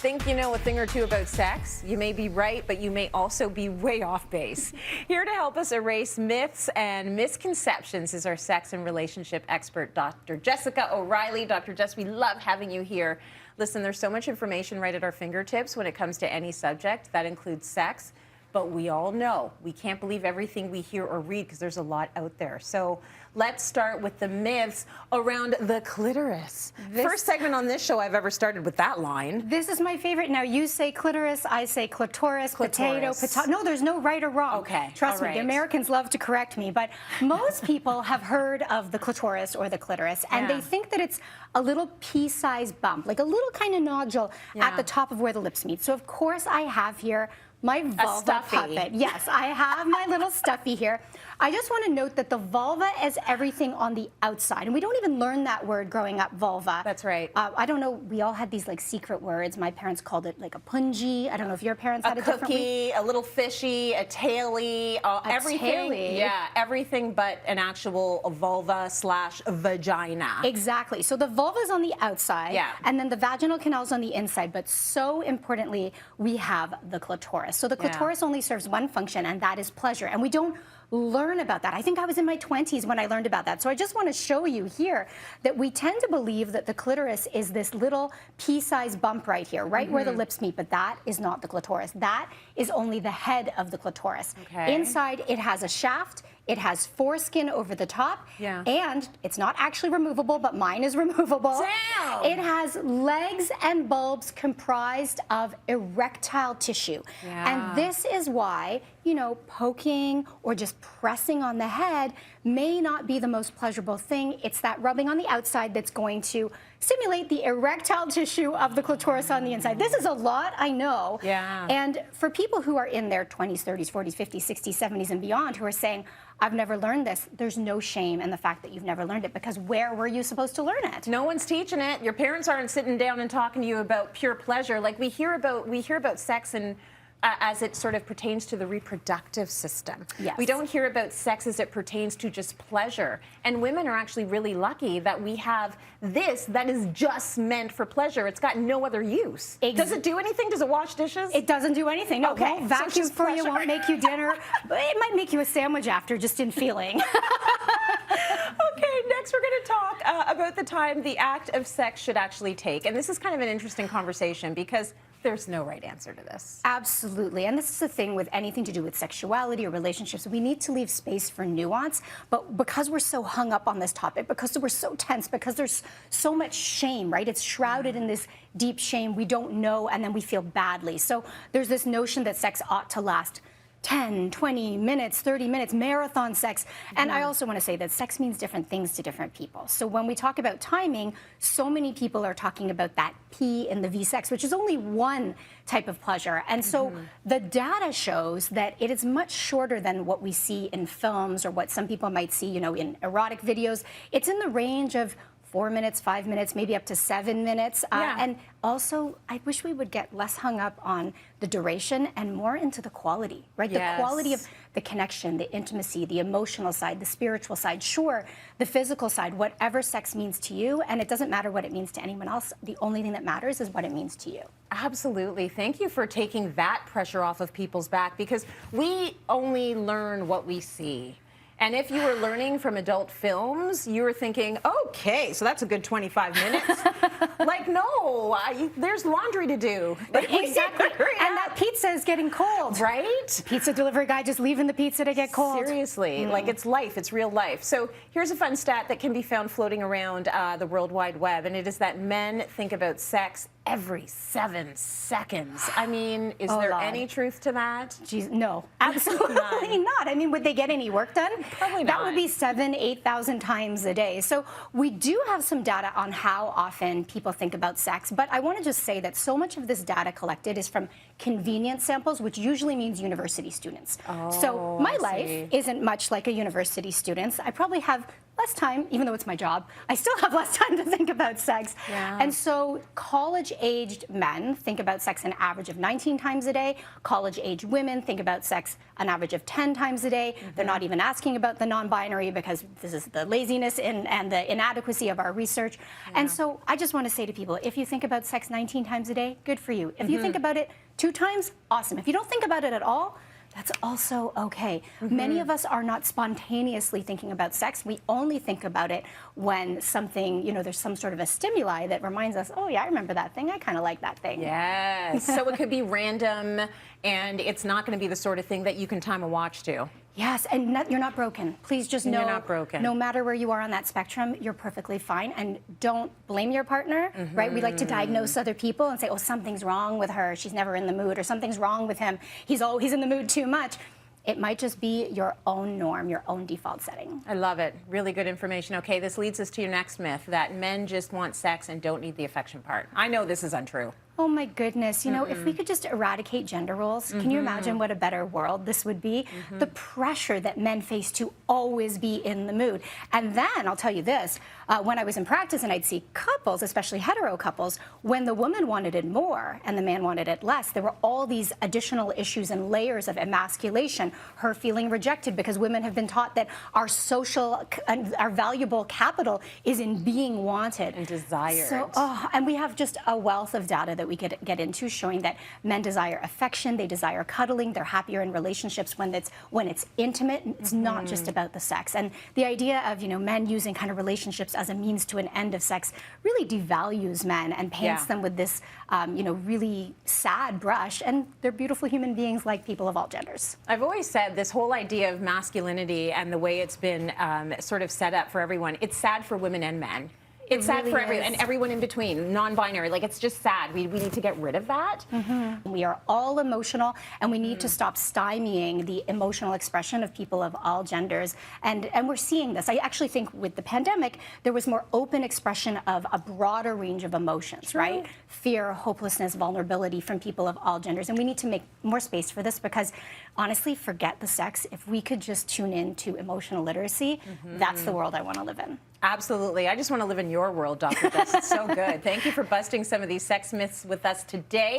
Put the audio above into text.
think you know a thing or two about sex? You may be right, but you may also be way off base. Here to help us erase myths and misconceptions is our sex and relationship expert, Dr. Jessica O'Reilly. Dr. Jess, we love having you here. Listen, there's so much information right at our fingertips when it comes to any subject. That includes sex. But we all know we can't believe everything we hear or read because there's a lot out there. So let's start with the myths around the clitoris. First segment on this show I've ever started with that line. This is my favorite. Now you say clitoris, I say clitoris, potato. No, there's no right or wrong. Okay. Trust me, the Americans love to correct me, but most people have heard of the clitoris or the clitoris, and they think that it's a little pea-sized bump, like a little kind of nodule at the top of where the lips meet. So of course I have here my vulva puppet. Yes, I have my little stuffy here. I just want to note that the vulva is everything on the outside, and we don't even learn that word growing up, vulva. That's right. I don't know, we all had these like secret words. My parents called it like a punji. I don't know if your parents had a different cookie, a little fishy, a taily, everything. Taily. Yeah, everything but an actual vulva slash vagina. Exactly. So the vulva is on the outside, and then the vaginal canal is on the inside. But so importantly, we have the clitoris. So the clitoris only serves one function, and that is pleasure. And we don't learn about that. I think I was in my 20s when I learned about that. So I just want to show you here that we tend to believe that the clitoris is this little pea-sized bump right here, right where the lips meet, but that is not the clitoris. That is only the head of the clitoris. Inside, it has a shaft. It has foreskin over the top, and it's not actually removable, but mine is removable. Damn. It has legs and bulbs comprised of erectile tissue. And this is why, you know, poking or just pressing on the head may not be the most pleasurable thing. It's that rubbing on the outside that's going to stimulate the erectile tissue of the clitoris on the inside. This is a lot, I know. And for people who are in their 20s, 30s, 40s, 50s, 60s, 70s, and beyond who are saying, I've never learned this, there's no shame in the fact that you've never learned it, because where were you supposed to learn it? No one's teaching it. Your parents aren't sitting down and talking to you about pure pleasure. Like we hear about sex and as it sort of pertains to the reproductive system. We don't hear about sex as it pertains to just pleasure. And women are actually really lucky that we have this that is just meant for pleasure. It's got no other use. Does it do anything? Does it wash dishes? It doesn't do anything. No, it won't vacuum for you, won't make you dinner. But it might make you a sandwich after, just in feeling. Okay, next we're going to talk about the time the act of sex should actually take. And this is kind of an interesting conversation because there's no right answer to this. Absolutely. And this is the thing with anything to do with sexuality or relationships. We need to leave space for nuance. But because we're so hung up on this topic, because we're so tense, because there's so much shame, right? It's shrouded in this deep shame. We don't know, and then we feel badly. So there's this notion that sex ought to last 10, 20 minutes, 30 minutes, marathon sex. And I also want to say that sex means different things to different people. So when we talk about timing, so many people are talking about that P in the V sex, which is only one type of pleasure. And so the data shows that it is much shorter than what we see in films or what some people might see, you know, in erotic videos. It's in the range of 4 minutes, 5 minutes, maybe up to 7 minutes. And also, I wish we would get less hung up on the duration and more into the quality, right? The quality of the connection, the intimacy, the emotional side, the spiritual side, sure, the physical side, whatever sex means to you, and it doesn't matter what it means to anyone else. The only thing that matters is what it means to you. Absolutely. Thank you for taking that pressure off of people's back, because we only learn what we see. And if you were learning from adult films, you were thinking, okay, so that's a good 25 minutes. Like, no, there's laundry to do. Exactly. And that pizza is getting cold. Right? Pizza delivery guy just leaving the pizza to get cold. Seriously. Like, it's life. It's real life. So here's a fun stat that can be found floating around the World Wide Web, and it is that men think about sex every 7 seconds. I mean, is there any truth to that? Jeez, no, absolutely not. I mean, would they get any work done? Probably not. That would be 7,000, 8,000 times a day. So we do have some data on how often people think about sex, but I want to just say that so much of this data collected is from convenience samples, which usually means university students. So my life isn't much like a university student's. I probably have less time, even though it's my job, I still have less time to think about sex. Yeah. And so college-aged men think about sex an average of 19 times a day. College-aged women think about sex an average of 10 times a day. They're not even asking about the non-binary because this is the laziness and the inadequacy of our research. And so I just want to say to people, if you think about sex 19 times a day, good for you. If you think about it 2 times, awesome. If you don't think about it at all, that's also okay. Many of us are not spontaneously thinking about sex. We only think about it when something, there's some sort of a stimuli that reminds us, oh yeah, I remember that thing. I kind of like that thing. Yes. So it could be random, and it's not going to be the sort of thing that you can time a watch to. Yes, and you're not broken. Please just know, you're not broken. No matter where you are on that spectrum, you're perfectly fine. And don't blame your partner, right? We like to diagnose other people and say, oh, something's wrong with her. She's never in the mood, or something's wrong with him. He's in the mood too much. It might just be your own norm, your own default setting. I love it. Really good information. Okay, this leads us to your next myth, that men just want sex and don't need the affection part. I know this is untrue. Oh my goodness, if we could just eradicate gender roles, can you imagine what a better world this would be? The pressure that men face to always be in the mood. And then, I'll tell you this, when I was in practice and I'd see couples, especially hetero couples, when the woman wanted it more and the man wanted it less, there were all these additional issues and layers of emasculation, her feeling rejected because women have been taught that our social, our valuable capital is in being wanted. And desired. So, and we have just a wealth of data that we could get into showing that men desire affection, they desire cuddling, they're happier in relationships when it's intimate. It's not just about the sex. And the idea of men using kind of relationships as a means to an end of sex really devalues men and paints them with this really sad brush. And they're beautiful human beings like people of all genders. I've always said this whole idea of masculinity and the way it's been sort of set up for everyone, it's sad for women and men. It's sad for everyone and everyone in between, non-binary. Like, it's just sad. We need to get rid of that. We are all emotional, and we need to stop stymieing the emotional expression of people of all genders. And we're seeing this. I actually think with the pandemic, there was more open expression of a broader range of emotions, right? Fear, hopelessness, vulnerability from people of all genders. And we need to make more space for this because, honestly, forget the sex. If we could just tune in to emotional literacy, that's the world I want to live in. Absolutely. I just want to live in your world, Dr. Jess. It's so good. Thank you for busting some of these sex myths with us today.